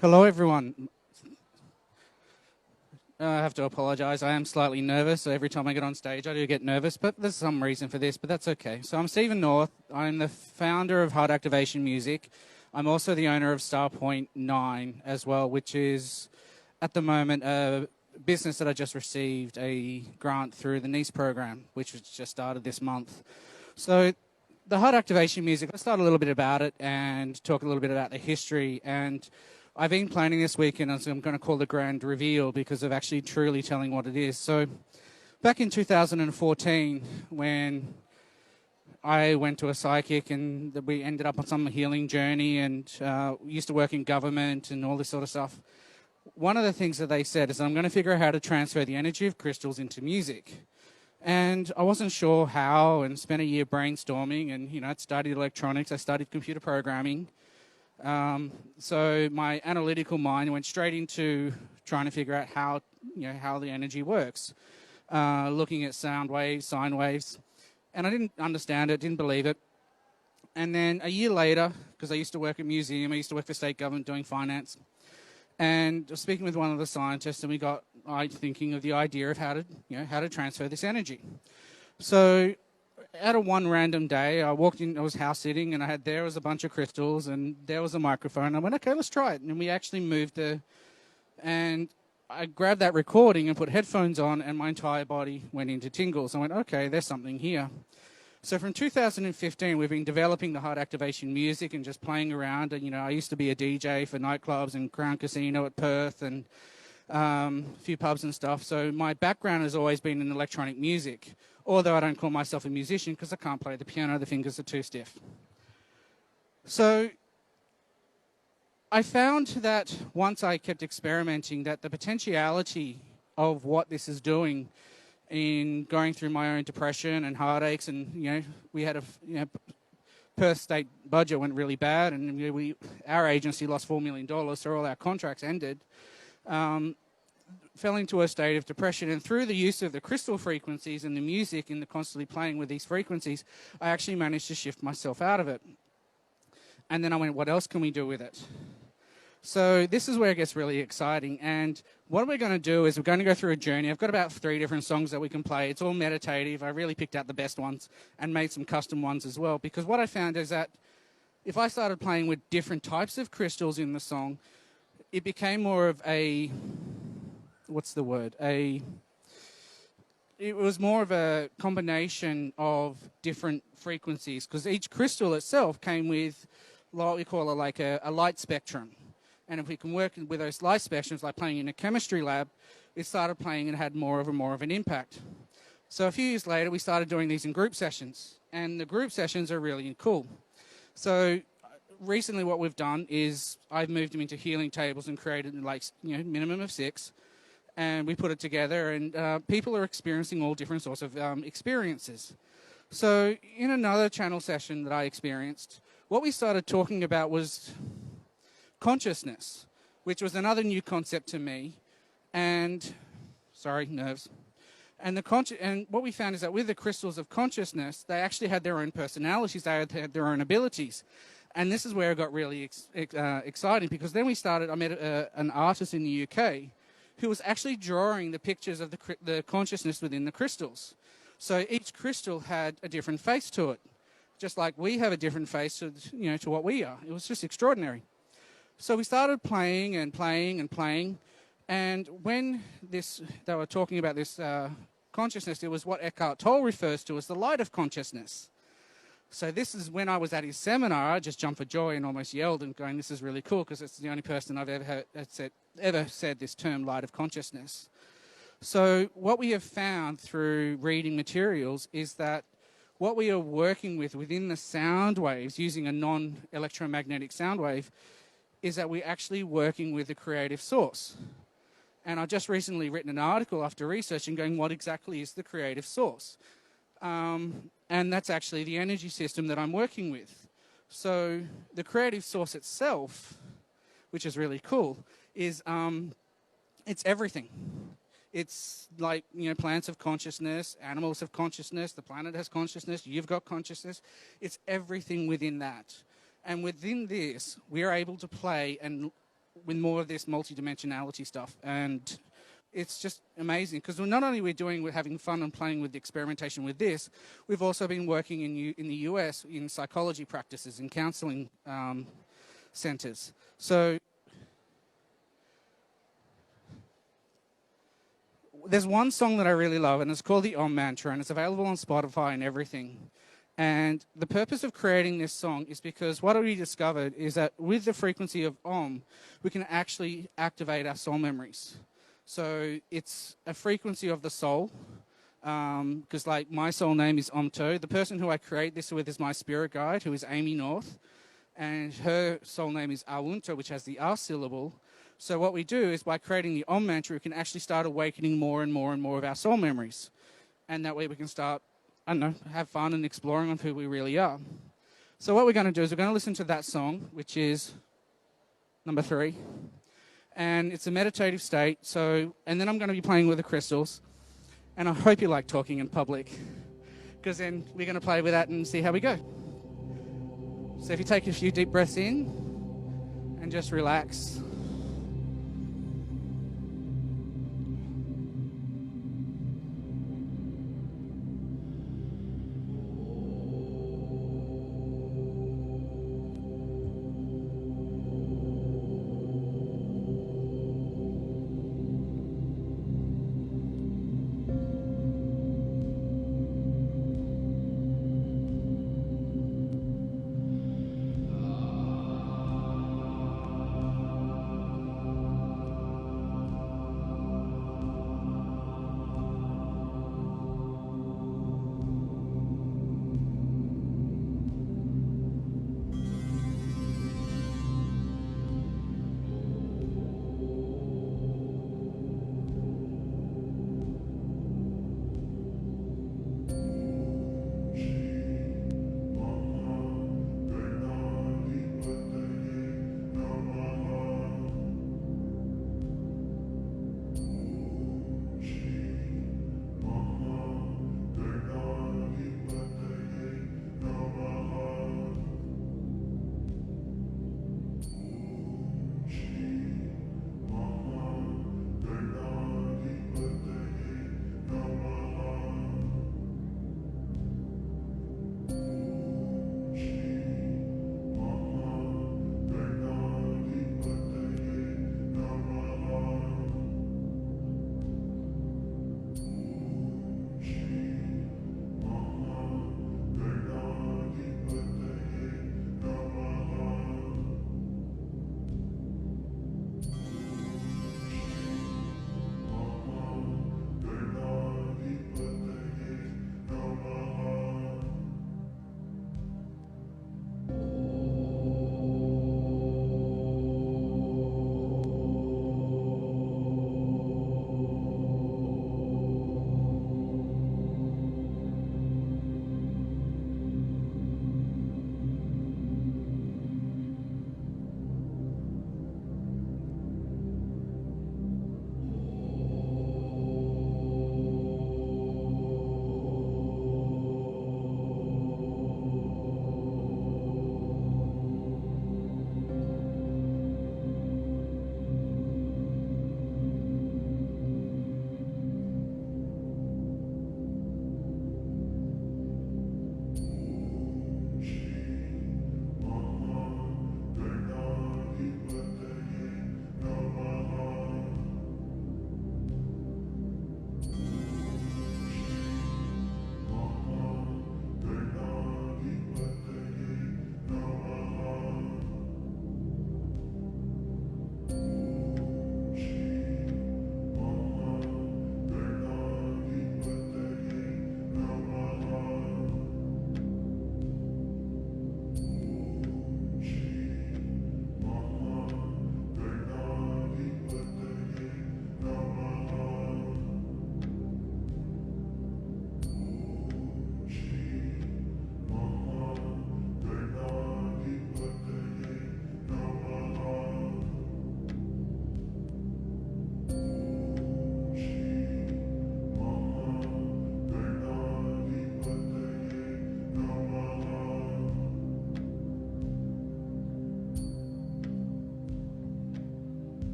Hello, everyone. I have to apologise. I am slightly nervous. So every time I get on stage, I do get nervous, but there's some reason for this, but that's okay. So I'm Stephen North. I'm the founder of Heart Activation Music. I'm also the owner of Starpoint 9 as well, which is, at the moment, a business that I just received a grant through the NICE program, which was just started this month. So the Heart Activation Music, let's start a little bit about it and talk a little bit about the history. And I've been planning this weekend, as I'm going to call the grand reveal, because of actually truly telling what it is. So back in 2014, when I went to a psychic and we ended up on some healing journey and used to work in government and all this sort of stuff, one of the things that they said is I'm going to figure out how to transfer the energy of crystals into music. And I wasn't sure how, and spent a year brainstorming, and I'd studied electronics, I studied computer programming. So my analytical mind went straight into trying to figure out how the energy works, looking at sound waves, sine waves, and I didn't understand it, didn't believe it. And then a year later, because I used to work at a museum, I used to work for state government doing finance, and I was speaking with one of the scientists, and we got thinking of the idea of how to transfer this energy. So out of one random day, I walked in, I was house sitting, and there was a bunch of crystals, and there was a microphone. I went, okay, let's try it. And we actually and I grabbed that recording and put headphones on, and my entire body went into tingles. I went, okay, there's something here. So from 2015, we've been developing the Heart Activation Music and just playing around. And, I used to be a DJ for nightclubs and Crown Casino at Perth and a few pubs and stuff. So my background has always been in electronic music, although I don't call myself a musician because I can't play the piano, the fingers are too stiff. So I found that once I kept experimenting, that the potentiality of what this is doing in going through my own depression and heartaches, and we had Perth state budget went really bad, and our agency lost $4 million, so all our contracts ended. Fell into a state of depression, and through the use of the crystal frequencies and the music and the constantly playing with these frequencies, I actually managed to shift myself out of it. And then I went, what else can we do with it? So this is where it gets really exciting, and what we're going to do is we're going to go through a journey. I've got about 3 different songs that we can play. It's all meditative. I really picked out the best ones and made some custom ones as well, because what I found is that if I started playing with different types of crystals in the song, it became more of it was more of a combination of different frequencies, because each crystal itself came with what we call a light spectrum. And if we can work with those light spectrums, like playing in a chemistry lab, it started playing and had more of an impact. So a few years later, we started doing these in group sessions, and the group sessions are really cool. So recently what we've done is I've moved them into healing tables and created minimum of 6, and we put it together, and people are experiencing all different sorts of experiences. So in another channel session that I experienced, what we started talking about was consciousness, which was another new concept to me, and nerves. And what we found is that with the crystals of consciousness, they actually had their own personalities, they had their own abilities. And this is where it got really exciting, because then I met an artist in the UK who was actually drawing the pictures of the consciousness within the crystals. So each crystal had a different face to it, just like we have a different face to what we are. It was just extraordinary. So we started playing and playing and playing, and when they were talking about this consciousness, it was what Eckhart Tolle refers to as the light of consciousness. So this is when I was at his seminar, I just jumped for joy and almost yelled and going, this is really cool, because it's the only person I've ever said this term, light of consciousness. So what we have found through reading materials is that what we are working with within the sound waves, using a non-electromagnetic sound wave, is that we're actually working with a creative source. And I've just recently written an article after researching going, what exactly is the creative source? And that's actually the energy system that I'm working with. So the creative source itself, which is really cool, is it's everything. It's like, plants have consciousness, animals have consciousness, the planet has consciousness, you've got consciousness. It's everything within that. And within this, we are able to play and with more of this multidimensionality stuff. And it's just amazing because not only we're having fun and playing with the experimentation with this, we've also been working in the US in psychology practices and counseling centers. So there's one song that I really love, and it's called the Unmanned Train. It's available on Spotify and everything. And the purpose of creating this song is because what we discovered is that with the frequency of Om, we can actually activate our soul memories. So it's a frequency of the soul, because like my soul name is Omto. The person who I create this with is my spirit guide, who is Amy North, and her soul name is Awunto, which has the R syllable. So what we do is by creating the Om mantra, we can actually start awakening more and more and more of our soul memories. And that way we can start, I don't know, have fun and exploring on who we really are. So what we're going to do is we're going to listen to that song, which is number 3. And it's a meditative state. So, and then I'm going to be playing with the crystals. And I hope you like talking in public, because then we're going to play with that and see how we go. So if you take a few deep breaths in and just relax.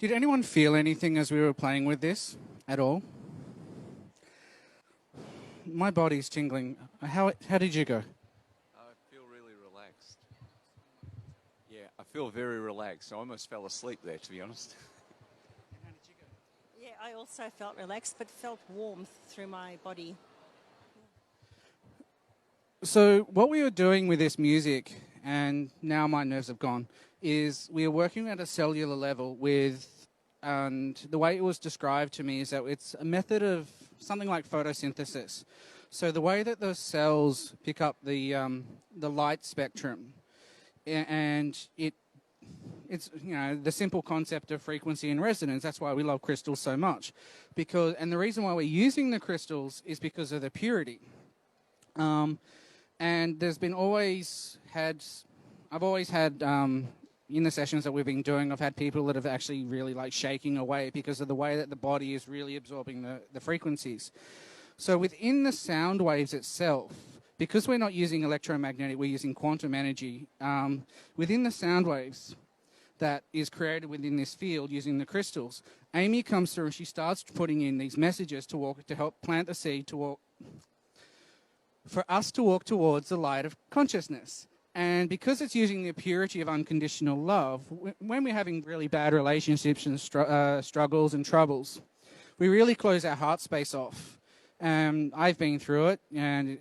Did anyone feel anything as we were playing with this at all? My body's tingling. How did you go? I feel really relaxed. Yeah, I feel very relaxed. I almost fell asleep there, to be honest. How did you go? Yeah, I also felt relaxed, but felt warmth through my body. So what we were doing with this music, and now my nerves have gone, is we are working at a cellular level with, and the way it was described to me is that it's a method of something like photosynthesis. So the way that the cells pick up the light spectrum, and it's the simple concept of frequency and resonance. That's why we love crystals so much, and the reason why we're using the crystals is because of the purity. And there's been I've always had, in the sessions that we've been doing, I've had people that have actually really like shaking away because of the way that the body is really absorbing the frequencies. So within the sound waves itself, because we're not using electromagnetic, we're using quantum energy, within the sound waves that is created within this field using the crystals, Amy comes through and she starts putting in these messages to help plant the seed for us to walk towards the light of consciousness. And because it's using the purity of unconditional love, when we're having really bad relationships and struggles and troubles, we really close our heart space off. I've been through it, and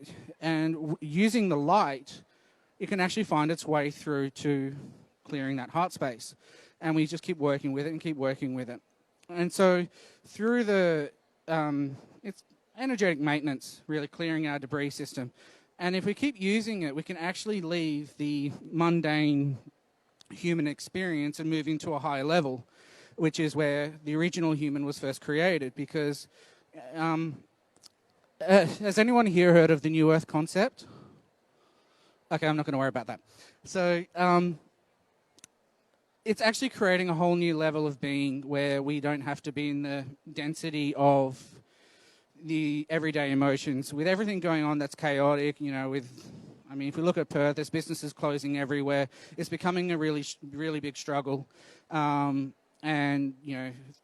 using the light, it can actually find its way through to clearing that heart space. And we just keep working with it and keep working with it. And so through it's energetic maintenance, really clearing our debris system. And if we keep using it, we can actually leave the mundane human experience and move into a higher level, which is where the original human was first created. Because has anyone here heard of the New Earth concept? Okay, I'm not going to worry about that. So it's actually creating a whole new level of being where we don't have to be in the density of the everyday emotions. With everything going on that's chaotic, if we look at Perth, there's businesses closing everywhere. It's becoming a really, really big struggle. And,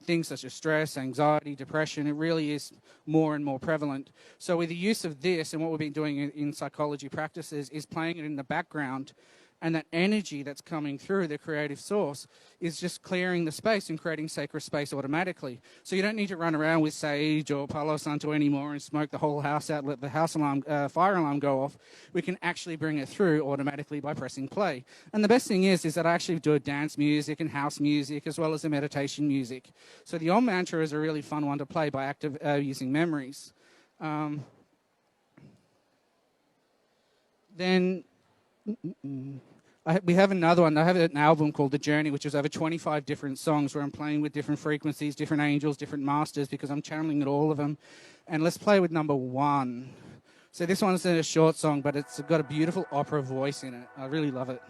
things such as stress, anxiety, depression, it really is more and more prevalent. So with the use of this, and what we've been doing in psychology practices, is playing it in the background, and that energy that's coming through the creative source is just clearing the space and creating sacred space automatically. So you don't need to run around with sage or Palo Santo anymore and smoke the whole house out, let the fire alarm go off. We can actually bring it through automatically by pressing play. And the best thing is that I actually do dance music and house music as well as the meditation music. So the Om mantra is a really fun one to play by using memories. We have another one. I have an album called The Journey, which is over 25 different songs where I'm playing with different frequencies, different angels, different masters, because I'm channeling all of them. And let's play with number 1. So this one's a short song, but it's got a beautiful opera voice in it. I really love it.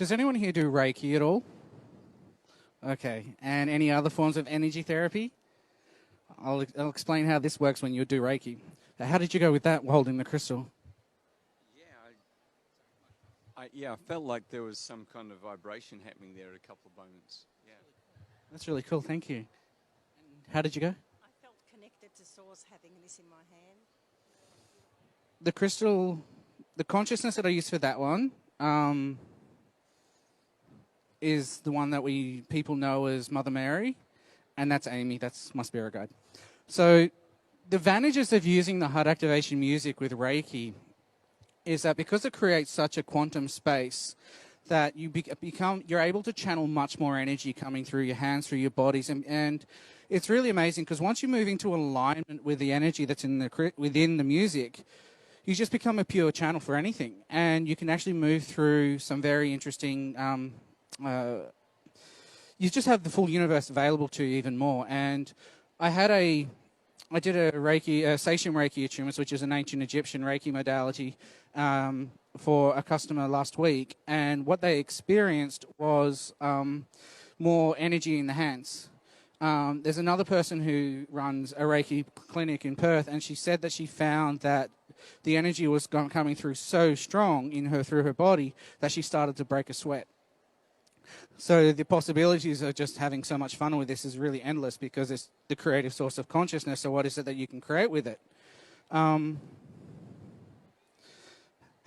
Does anyone here do Reiki at all? Okay. And any other forms of energy therapy? I'll explain how this works when you do Reiki. How did you go with that holding the crystal? Yeah, I felt like there was some kind of vibration happening there at a couple of moments. Yeah. That's really cool. Thank you. How did you go? I felt connected to Source having this in my hand. The crystal, the consciousness that I use for that one is the one that people know as Mother Mary, and that's Amy. That's my spirit guide. So the advantages of using the heart activation music with Reiki is that because it creates such a quantum space that you're able to channel much more energy coming through your hands, through your bodies, and it's really amazing because once you move into alignment with the energy that's within the music, you just become a pure channel for anything, and you can actually move through some very interesting. You just have the full universe available to you even more. And I did a Reiki, Seishin Reiki attunements, which is an ancient Egyptian Reiki modality, for a customer last week. And what they experienced was more energy in the hands. There's another person who runs a Reiki clinic in Perth, and she said that she found that the energy was coming through so strong through her body that she started to break a sweat. So the possibilities of just having so much fun with this is really endless because it's the creative source of consciousness. So what is it that you can create with it? How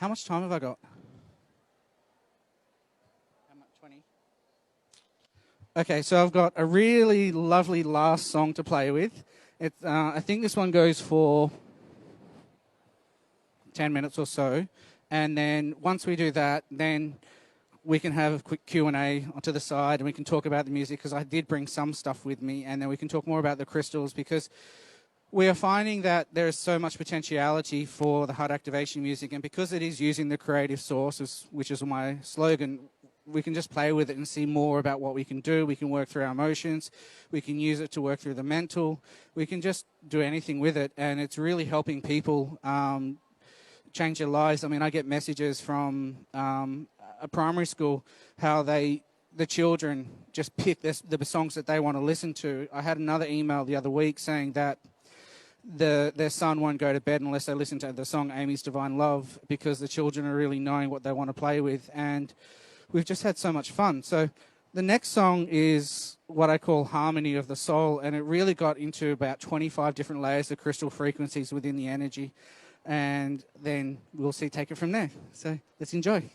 much time have I got? 20. Okay, so I've got a really lovely last song to play with. I think this one goes for 10 minutes or so. And then once we do that, then we can have a quick Q&A to the side and we can talk about the music because I did bring some stuff with me, and then we can talk more about the crystals because we are finding that there is so much potentiality for the heart activation music, and because it is using the creative sources, which is my slogan, we can just play with it and see more about what we can do. We can work through our emotions. We can use it to work through the mental. We can just do anything with it, and it's really helping people change their lives. I mean, I get messages from a primary school how the children just pick the songs that they want to listen to. I had another email the other week saying that their son won't go to bed unless they listen to the song Amy's Divine Love because the children are really knowing what they want to play with, and we've just had so much fun. So the next song is what I call Harmony of the Soul, and it really got into about 25 different layers of crystal frequencies within the energy, and then we'll take it from there. So let's enjoy.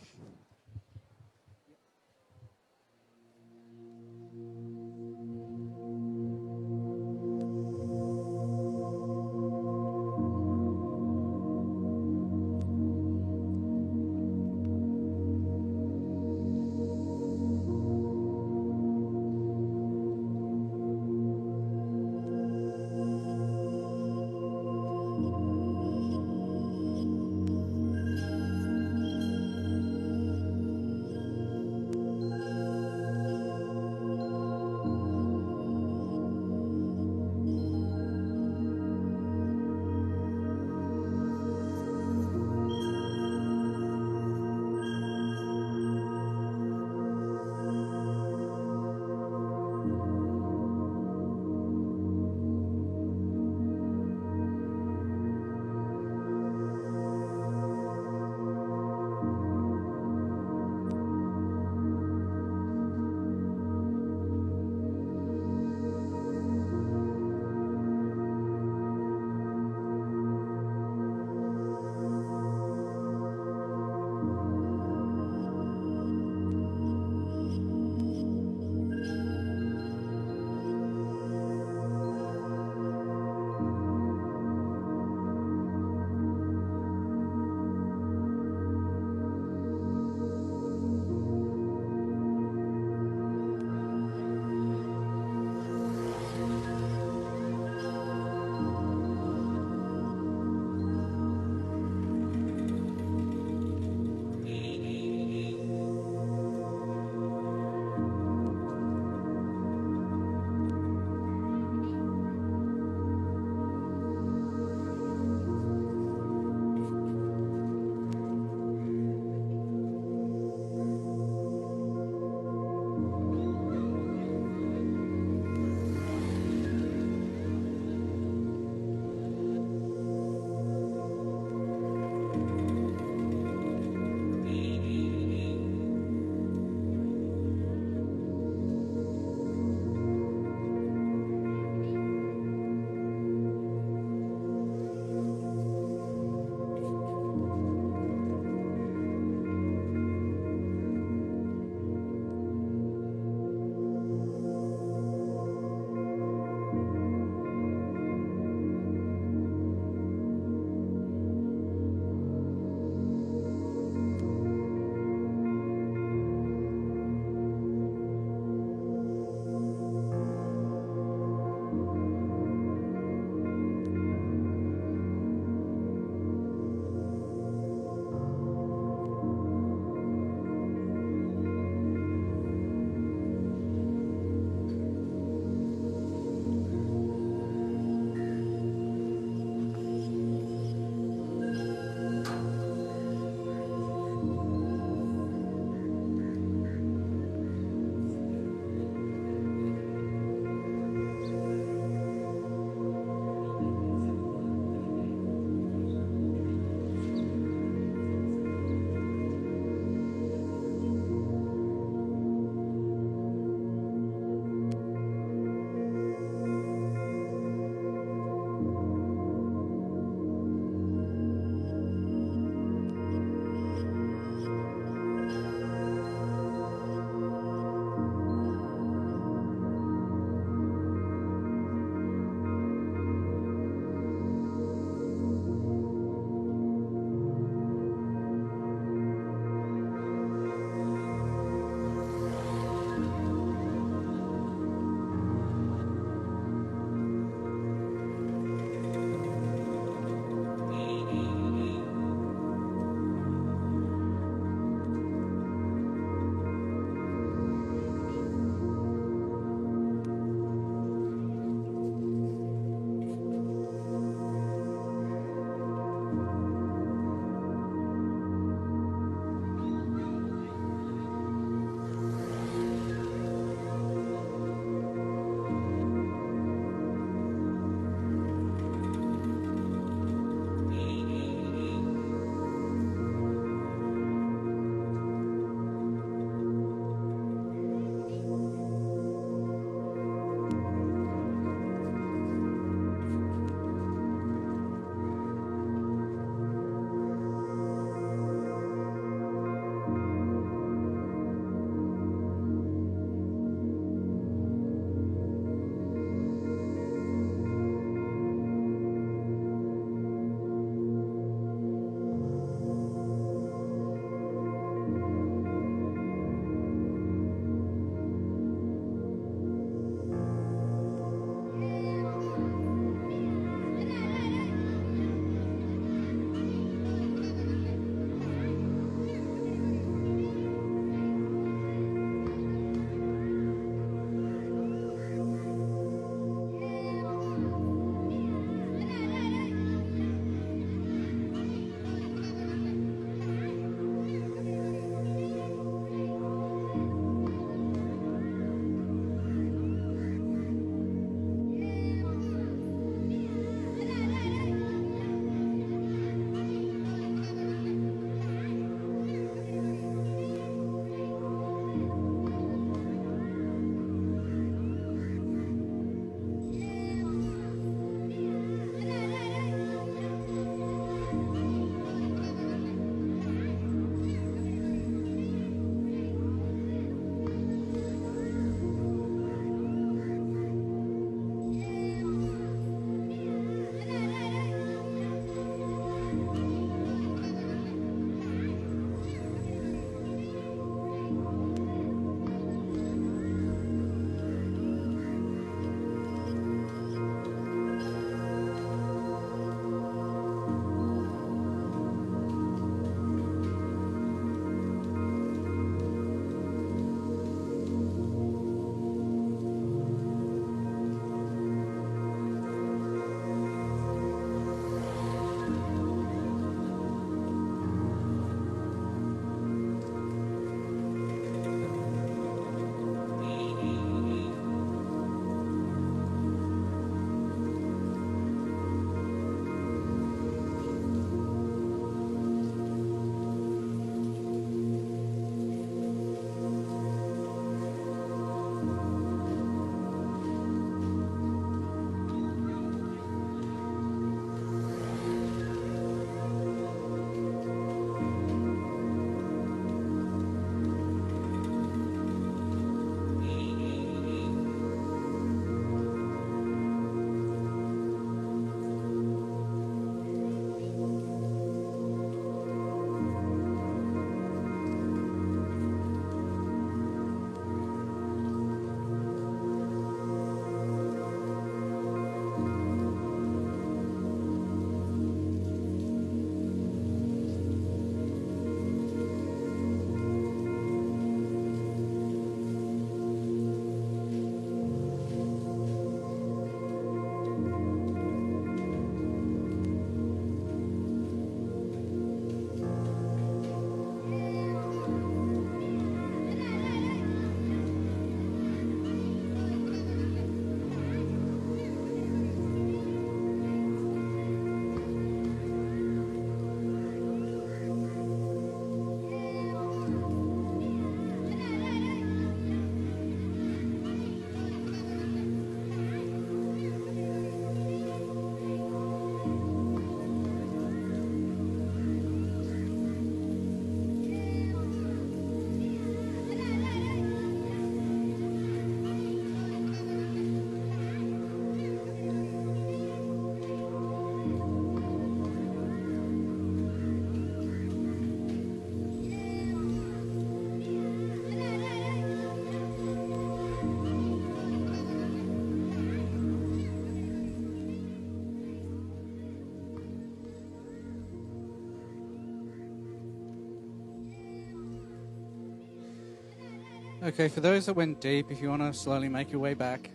Okay, for those that went deep, if you want to slowly make your way back,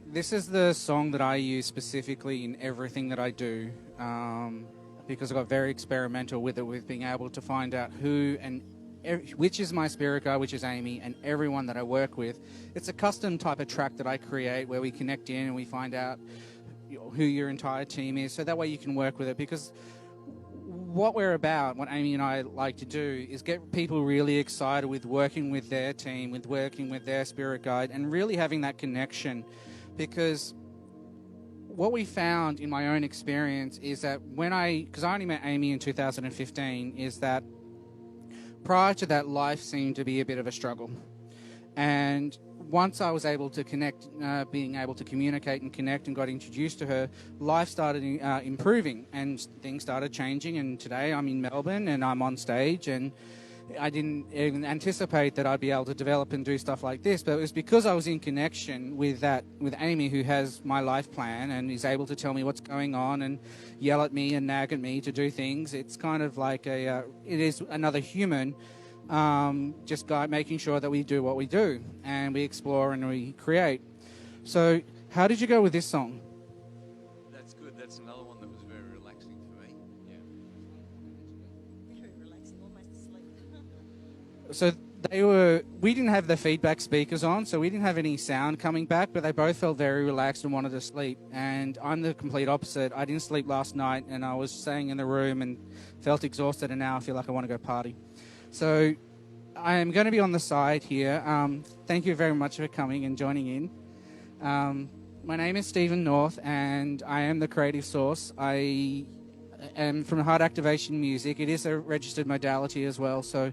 this is the song that I use specifically in everything that I do, because I got very experimental with it, with being able to find out who and which is my spirit guide, which is Amy, and everyone that I work with. It's a custom type of track that I create where we connect in and we find out who your entire team is, so that way you can work with it. Because what we're about, what Amy and I like to do, is get people really excited with working with their team, with working with their spirit guide, and really having that connection. Because what we found in my own experience is that because I only met Amy in 2015, is that prior to that, life seemed to be a bit of a struggle. And once I was able to connect, being able to communicate and connect and got introduced to her, life started improving and things started changing. And today I'm in Melbourne and I'm on stage, and I didn't even anticipate that I'd be able to develop and do stuff like this, but it was because I was in connection with Amy, who has my life plan and is able to tell me what's going on and yell at me and nag at me to do things. It's kind of like it is another human, just making sure that we do what we do and we explore and we create. So how did you go with this song? That's good. That's another one that was very relaxing for me. Yeah. Very relaxing, almost asleep. So we didn't have the feedback speakers on, so we didn't have any sound coming back, but they both felt very relaxed and wanted to sleep. And I'm the complete opposite. I didn't sleep last night, and I was staying in the room and felt exhausted, and now I feel like I want to go party. So I am going to be on the side here. Thank you very much for coming and joining in. My name is Stephen North, and I am the creative source. I am from Heart Activation Music. It is a registered modality as well, so...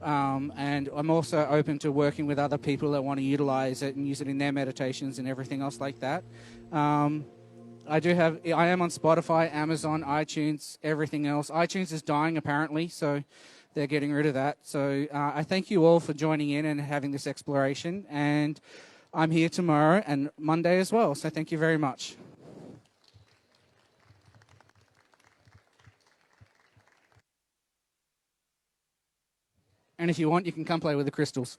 and I'm also open to working with other people that want to utilize it and use it in their meditations and everything else like that. I am on Spotify, Amazon, iTunes, everything else. iTunes is dying apparently, so they're getting rid of that. So I thank you all for joining in and having this exploration. And I'm here tomorrow and Monday as well. So thank you very much. And if you want, you can come play with the crystals.